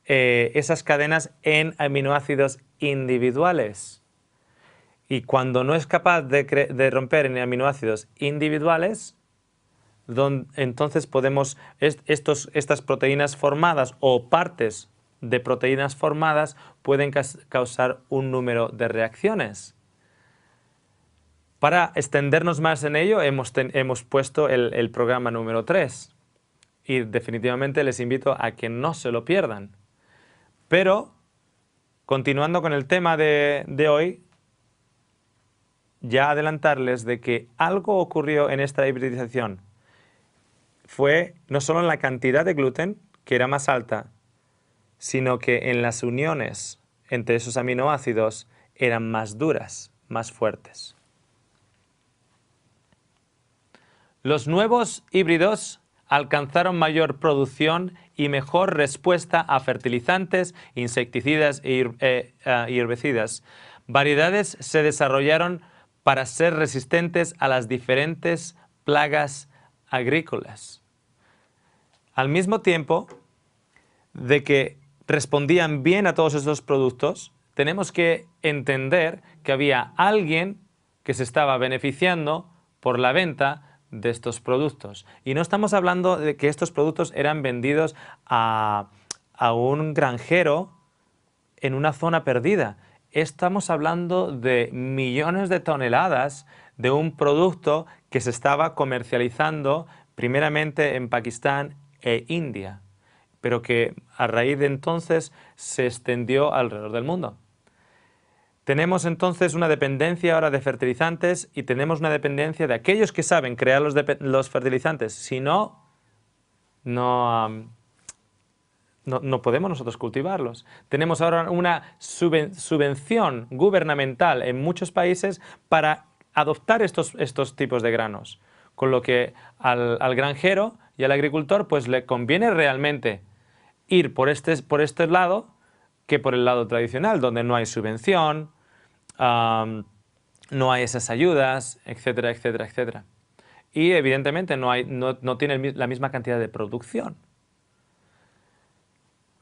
esas cadenas en aminoácidos individuales. Y cuando no es capaz de romper en aminoácidos individuales, entonces estas proteínas formadas o partes de proteínas formadas pueden causar un número de reacciones. Para extendernos más en ello, hemos puesto el programa número 3 y definitivamente les invito a que no se lo pierdan. Pero, continuando con el tema de hoy, ya adelantarles de que algo ocurrió en esta hibridización. Fue no solo en la cantidad de gluten, que era más alta, sino que en las uniones entre esos aminoácidos eran más duras, más fuertes. Los nuevos híbridos alcanzaron mayor producción y mejor respuesta a fertilizantes, insecticidas y herbicidas. Variedades se desarrollaron para ser resistentes a las diferentes plagas agrícolas. Al mismo tiempo de que respondían bien a todos estos productos, tenemos que entender que había alguien que se estaba beneficiando por la venta de estos productos. Y no estamos hablando de que estos productos eran vendidos a un granjero en una zona perdida. Estamos hablando de millones de toneladas de un producto que se estaba comercializando primeramente en Pakistán e India, pero que a raíz de entonces se extendió alrededor del mundo. Tenemos entonces una dependencia ahora de fertilizantes y tenemos una dependencia de aquellos que saben crear los fertilizantes. Si no, no podemos nosotros cultivarlos. Tenemos ahora una subvención gubernamental en muchos países para adoptar estos tipos de granos, con lo que al granjero y al agricultor pues le conviene realmente ir por este lado que por el lado tradicional, donde no hay subvención, no hay esas ayudas, etcétera, etcétera, etcétera. Y evidentemente no tiene la misma cantidad de producción.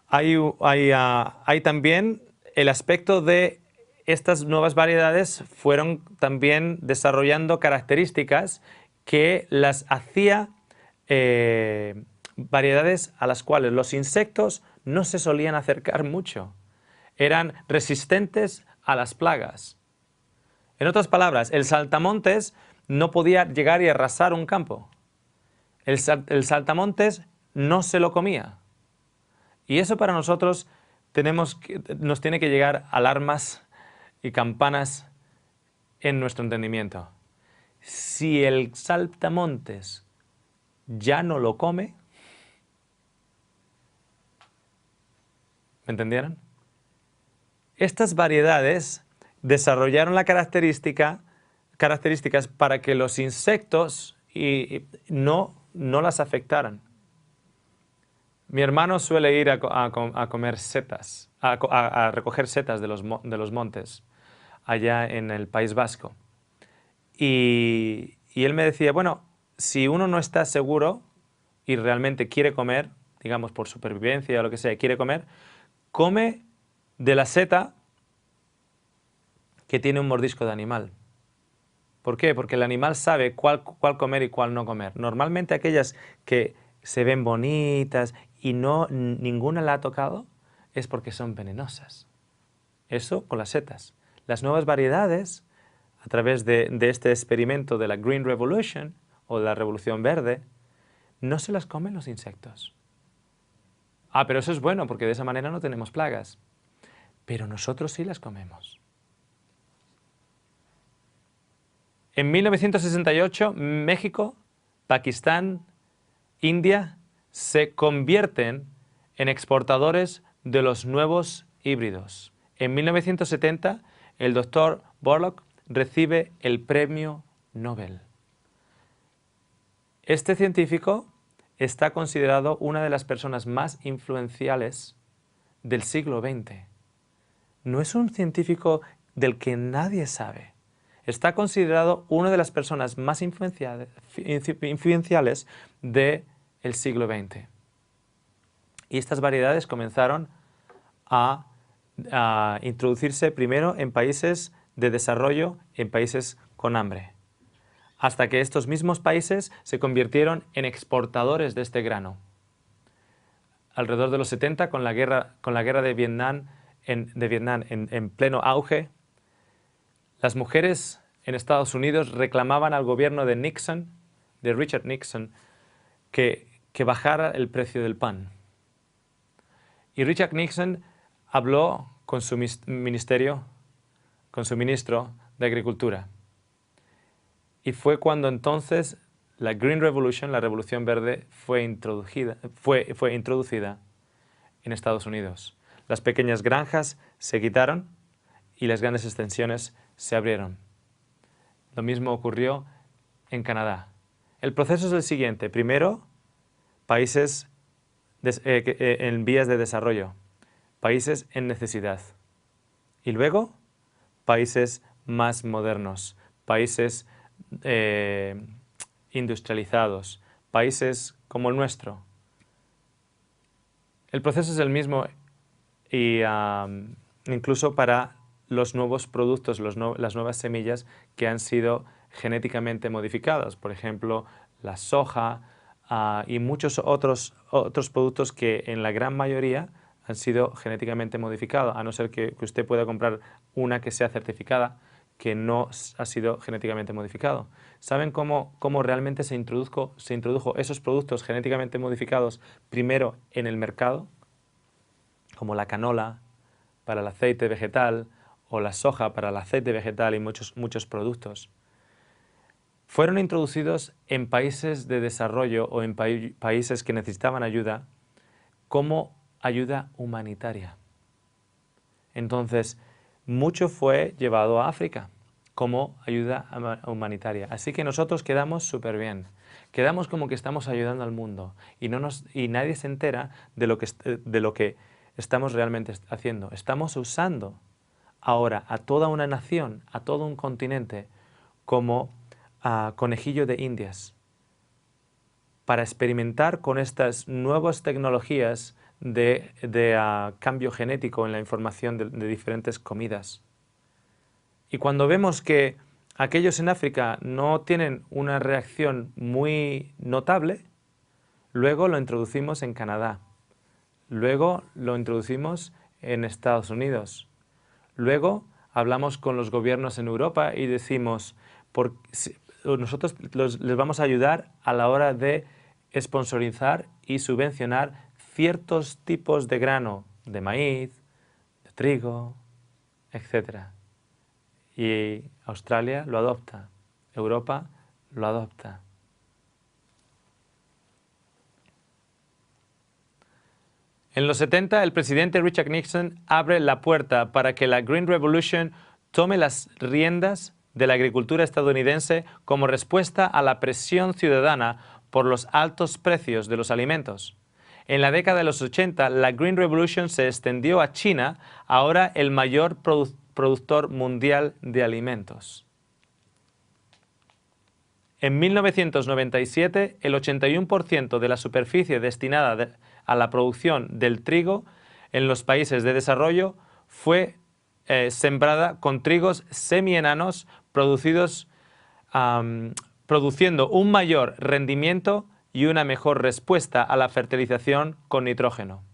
Hay también el aspecto de estas nuevas variedades fueron también desarrollando características que las hacía variedades a las cuales los insectos no se solían acercar mucho. Eran resistentes a las plagas. En otras palabras, el saltamontes no podía llegar y arrasar un campo. El saltamontes no se lo comía. Y eso para nosotros nos tiene que llegar alarmas y campanas en nuestro entendimiento. Si el saltamontes ya no lo come, ¿me entendieron? Estas variedades desarrollaron la características para que los insectos no las afectaran. Mi hermano suele ir a comer setas, a recoger setas de los montes, allá en el País Vasco. Y él me decía, bueno, si uno no está seguro y realmente quiere comer, digamos por supervivencia o lo que sea, quiere comer, come de la seta que tiene un mordisco de animal. ¿Por qué? Porque el animal sabe cuál comer y cuál no comer. Normalmente aquellas que se ven bonitas y ninguna la ha tocado es porque son venenosas. Eso con las setas. Las nuevas variedades, a través de este experimento de la Green Revolution o de la Revolución Verde, no se las comen los insectos. Ah, pero eso es bueno porque de esa manera no tenemos plagas. Pero nosotros sí las comemos. En 1968, México, Pakistán, India se convierten en exportadores de los nuevos híbridos. En 1970, el doctor Borlaug recibe el premio Nobel. Este científico está considerado una de las personas más influenciales del siglo XX. No es un científico del que nadie sabe. Está considerado una de las personas más influenciales del siglo XX. Y estas variedades comenzaron a introducirse primero en países de desarrollo, en países con hambre, hasta que estos mismos países se convirtieron en exportadores de este grano. Alrededor de los 70, con la guerra de Vietnam en pleno auge, las mujeres en Estados Unidos reclamaban al gobierno de Richard Nixon, que bajara el precio del pan. Y Richard Nixon habló con su ministro de Agricultura. Y fue cuando entonces la Green Revolution, la Revolución Verde, fue introducida en Estados Unidos. Las pequeñas granjas se quitaron y las grandes extensiones se abrieron. Lo mismo ocurrió en Canadá. El proceso es el siguiente. Primero, países en vías de desarrollo, países en necesidad. Y luego, países más modernos, países industrializados, países como el nuestro. El proceso es el mismo y incluso para los nuevos productos, las nuevas semillas que han sido genéticamente modificadas. Por ejemplo, la soja y muchos otros productos que en la gran mayoría han sido genéticamente modificados, a no ser que usted pueda comprar una que sea certificada, que no ha sido genéticamente modificado. ¿Saben cómo realmente se introdujo esos productos genéticamente modificados primero en el mercado? Como la canola para el aceite vegetal o la soja para el aceite vegetal y muchos productos. Fueron introducidos en países de desarrollo o en países que necesitaban ayuda como ayuda humanitaria. Entonces, mucho fue llevado a África como ayuda humanitaria. Así que nosotros quedamos súper bien. Quedamos como que estamos ayudando al mundo y nadie se entera de lo que estamos realmente haciendo. Estamos usando ahora a toda una nación, a todo un continente, como conejillo de indias para experimentar con estas nuevas tecnologías de cambio genético en la información de diferentes comidas. Y cuando vemos que aquellos en África no tienen una reacción muy notable, luego lo introducimos en Canadá, luego lo introducimos en Estados Unidos, luego hablamos con los gobiernos en Europa y decimos, nosotros les vamos a ayudar a la hora de sponsorizar y subvencionar ciertos tipos de grano, de maíz, de trigo, etc. Y Australia lo adopta, Europa lo adopta. En los 70, el presidente Richard Nixon abre la puerta para que la Green Revolution tome las riendas de la agricultura estadounidense como respuesta a la presión ciudadana por los altos precios de los alimentos. En la década de los 80, la Green Revolution se extendió a China, ahora el mayor productor mundial de alimentos. En 1997, el 81% de la superficie destinada a la producción del trigo en los países de desarrollo fue sembrada con trigos semienanos produciendo un mayor rendimiento y una mejor respuesta a la fertilización con nitrógeno.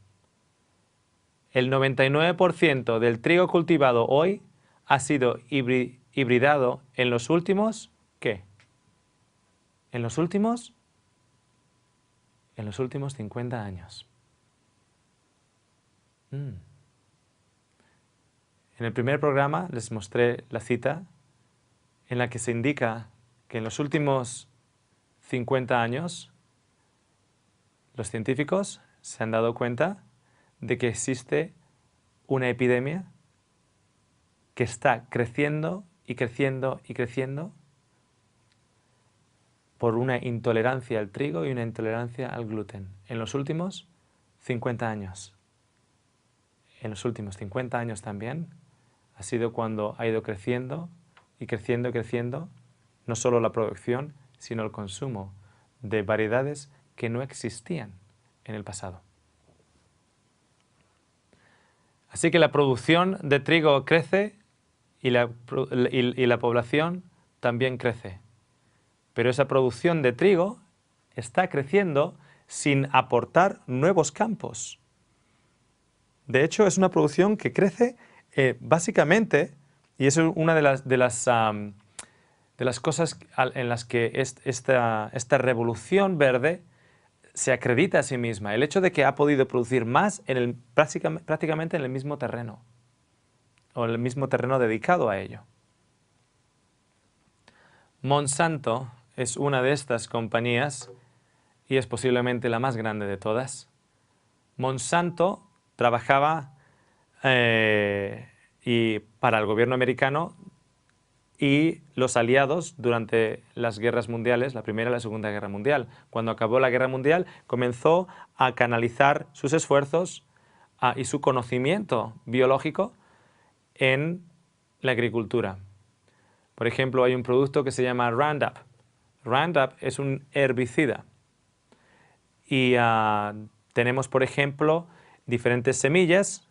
El 99% del trigo cultivado hoy ha sido hibridado en los últimos, ¿qué? En los últimos 50 años. En el primer programa les mostré la cita en la que se indica que en los últimos 50 años los científicos se han dado cuenta de que existe una epidemia que está creciendo y creciendo y creciendo por una intolerancia al trigo y una intolerancia al gluten en los últimos 50 años. En los últimos 50 años también ha sido cuando ha ido creciendo y creciendo y creciendo no solo la producción, sino el consumo de variedades que no existían en el pasado. Así que la producción de trigo crece y la población también crece. Pero esa producción de trigo está creciendo sin aportar nuevos campos. De hecho, es una producción que crece básicamente, y eso es una de las cosas en las que esta revolución verde se acredita a sí misma. El hecho de que ha podido producir más prácticamente en el mismo terreno, o en el mismo terreno dedicado a ello. Monsanto es una de estas compañías y es posiblemente la más grande de todas. Monsanto trabajaba para el gobierno americano y los aliados durante las guerras mundiales, la Primera y la Segunda Guerra Mundial. Cuando acabó la Guerra Mundial, comenzó a canalizar sus esfuerzos y su conocimiento biológico en la agricultura. Por ejemplo, hay un producto que se llama Roundup. Roundup es un herbicida Y tenemos, por ejemplo, diferentes semillas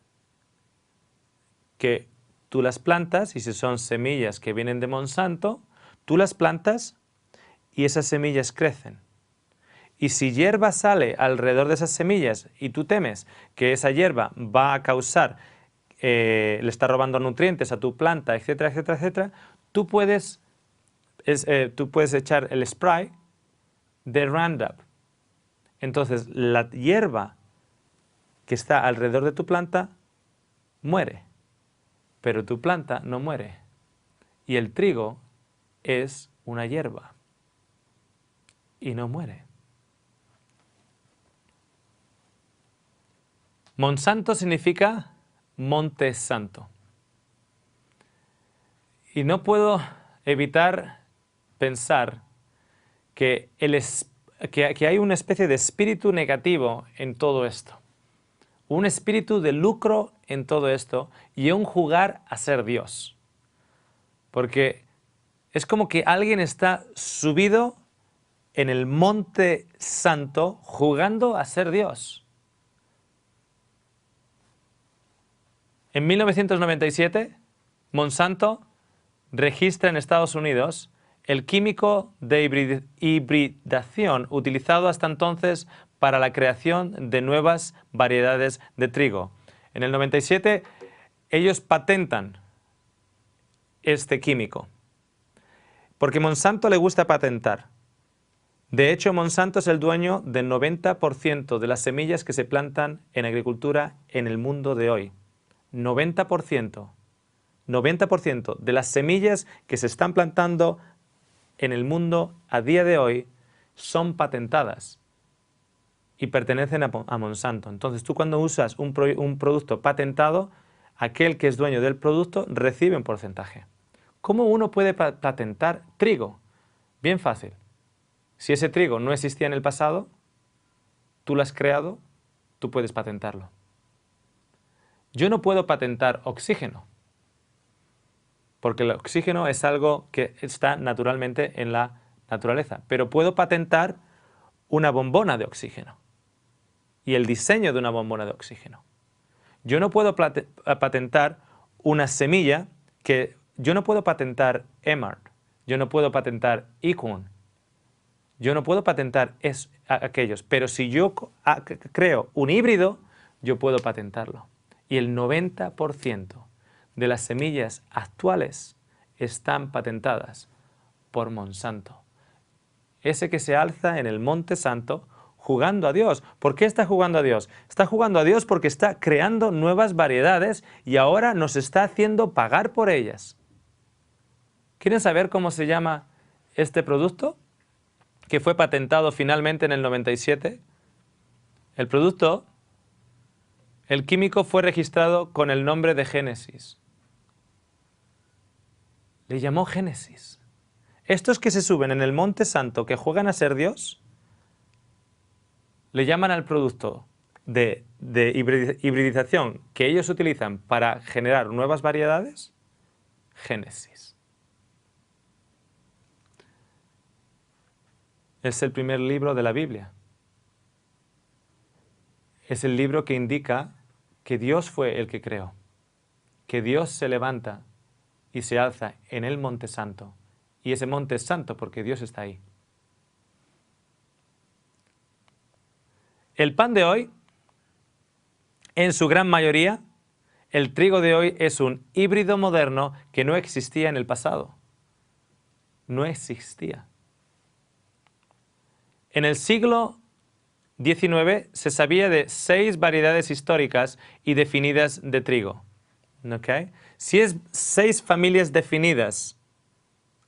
que tú las plantas, y si son semillas que vienen de Monsanto, tú las plantas y esas semillas crecen. Y si hierba sale alrededor de esas semillas y tú temes que esa hierba va a causar, le está robando nutrientes a tu planta, etcétera, etcétera, etcétera, tú puedes echar el spray de Roundup. Entonces la hierba que está alrededor de tu planta muere, pero tu planta no muere. Y el trigo es una hierba y no muere. Monsanto significa Monte Santo. Y no puedo evitar pensar que, que hay una especie de espíritu negativo en todo esto. Un espíritu de lucro en todo esto y un jugar a ser Dios. Porque es como que alguien está subido en el Monte Santo jugando a ser Dios. En 1997, Monsanto registra en Estados Unidos el químico de hibridación utilizado hasta entonces para la creación de nuevas variedades de trigo. En el 97, ellos patentan este químico, porque Monsanto le gusta patentar. De hecho, Monsanto es el dueño del 90% de las semillas que se plantan en agricultura en el mundo de hoy. 90%. 90% de las semillas que se están plantando en el mundo a día de hoy son patentadas y pertenecen a Monsanto. Entonces, tú cuando usas un producto patentado, aquel que es dueño del producto recibe un porcentaje. ¿Cómo uno puede patentar trigo? Bien fácil. Si ese trigo no existía en el pasado, tú lo has creado, tú puedes patentarlo. Yo no puedo patentar oxígeno, porque el oxígeno es algo que está naturalmente en la naturaleza, pero puedo patentar una bombona de oxígeno y el diseño de una bombona de oxígeno. Yo no puedo patentar una semilla yo no puedo patentar Emart, yo no puedo patentar Econ, yo no puedo patentar aquellos, pero si yo creo un híbrido, yo puedo patentarlo. Y el 90% de las semillas actuales están patentadas por Monsanto. Ese que se alza en el Monte Santo jugando a Dios. ¿Por qué está jugando a Dios? Está jugando a Dios porque está creando nuevas variedades y ahora nos está haciendo pagar por ellas. ¿Quieren saber cómo se llama este producto? Que fue patentado finalmente en el 97. El producto, el químico fue registrado con el nombre de Génesis. Le llamó Génesis. Estos que se suben en el Monte Santo, que juegan a ser Dios, le llaman al producto de hibridización que ellos utilizan para generar nuevas variedades, Génesis. Es el primer libro de la Biblia. Es el libro que indica que Dios fue el que creó, que Dios se levanta y se alza en el Monte Santo. Y ese monte es santo porque Dios está ahí. El pan de hoy, en su gran mayoría, el trigo de hoy es un híbrido moderno que no existía en el pasado. No existía. En el siglo XIX se sabía de 6 variedades históricas y definidas de trigo. ¿Okay? Si es 6 familias definidas,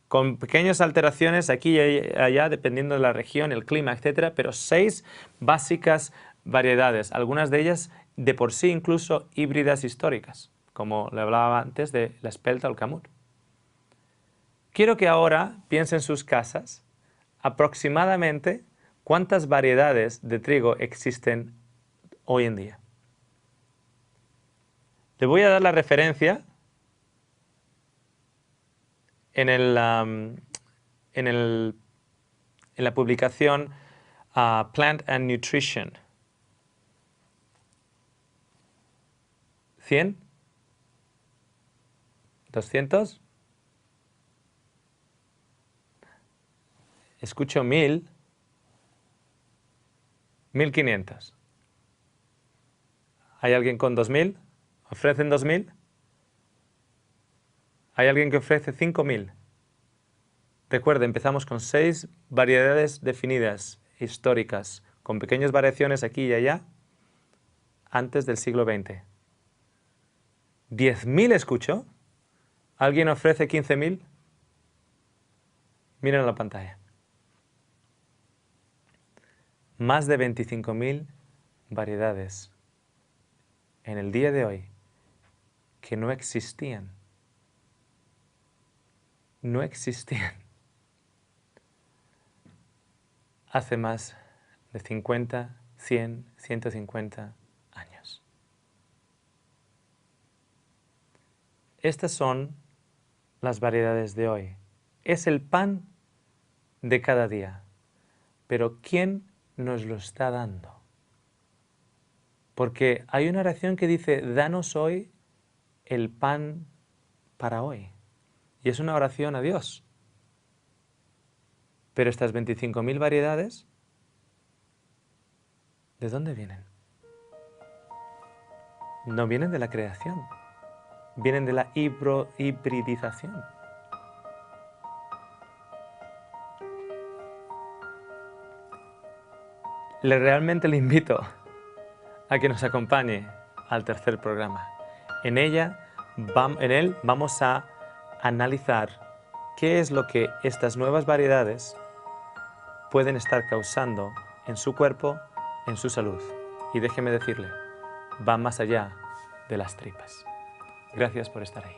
con pequeñas alteraciones aquí y allá, dependiendo de la región, el clima, etc., pero 6 básicas variedades, algunas de ellas de por sí incluso híbridas históricas, como le hablaba antes de la espelta o el camut. Quiero que ahora piensen en sus casas aproximadamente cuántas variedades de trigo existen hoy en día. Le voy a dar la referencia en la publicación Plant and Nutrition. ¿100? ¿200? Escucho 1000. 1500. ¿Hay alguien con 2000? ¿Ofrecen 2000? ¿Hay alguien que ofrece 5000? Recuerde, empezamos con 6 variedades definidas, históricas, con pequeñas variaciones aquí y allá, antes del siglo XX. ¿10.000 escucho? ¿Alguien ofrece 15.000? Miren la pantalla. Más de 25.000 variedades en el día de hoy que no existían. No existían hace más de 50, 100, 150 años. Estas son las variedades de hoy. Es el pan de cada día. Pero ¿quién nos lo está dando? Porque hay una oración que dice, danos hoy el pan para hoy. Y es una oración a Dios. Pero estas 25.000 variedades, ¿de dónde vienen? No vienen de la creación, vienen de la hibridización. Realmente le invito a que nos acompañe al tercer programa. En él vamos a analizar qué es lo que estas nuevas variedades pueden estar causando en su cuerpo, en su salud. Y déjeme decirle, va más allá de las tripas. Gracias por estar ahí.